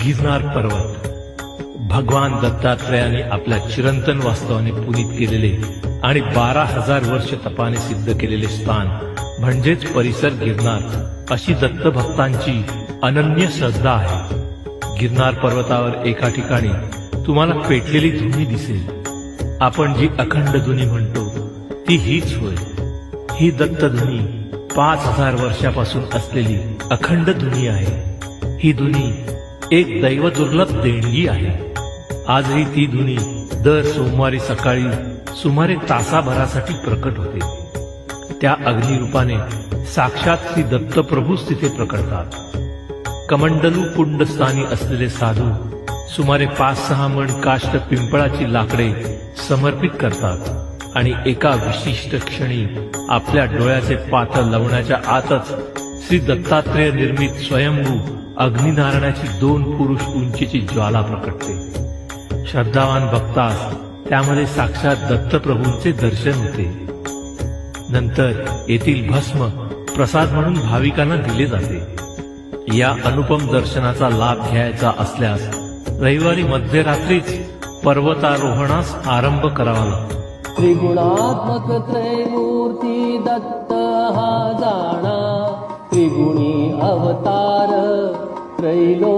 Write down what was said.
गिरनार पर्वत भगवान दत्तात्रयाने आपल्या चिरंतन वास्तवाने पुनीत केलेले आणि 12,000 वर्ष तपाने सिद्ध केलेले स्थान म्हणजेच परिसर गिरनार अशी दत्तभक्तांची अनन्य श्रद्धा आहे। गिरनार पर्वतावर एका ठिकाणी तुम्हाला पेटलेली धुनी दिसेल। आपण जी अखंड धुनी म्हणतो ती हीच होय। ही दत्तधुनी 5,000 वर्षापासून असलेली अखंड धुनी आहे। ही धुनी एक दैवदुर्लभ देणगी आहे। आजही ती धुनी दर सोमवारी सकाळी सुमारे तासाभरासाठी प्रकट होते। त्या अग्निरूपाने साक्षात श्री दत्तप्रभूच तिथे प्रकटतात। कमंडलू कुंडस्थानी असलेले साधू सुमारे 5-6 मण काष्ट पिंपळाची लाकडे समर्पित करतात आणि एका विशिष्ट क्षणी आपल्या डोळ्याचे पातळ लवण्याच्या आतच श्री दत्तात्रेय निर्मित स्वयंभू अग्निनारायणाची 2 पुरुष उंचीची ज्वाला प्रकटते। श्रद्धावान भक्तास त्यामध्ये साक्षात दत्तप्रभूंचे दर्शन होते। नंतर येथील भस्म प्रसाद म्हणून भाविकांना दिले जाते। या अनुपम दर्शनाचा लाभ घ्यायचा असल्यास रविवारी मध्यरात्रीच पर्वतारोहणास आरंभ करावा लागतो। त्रिगुणात्मक त्रैमूर्ती दत्त हा जाणा, त्रिगुणी अवतार त्रैलोक्य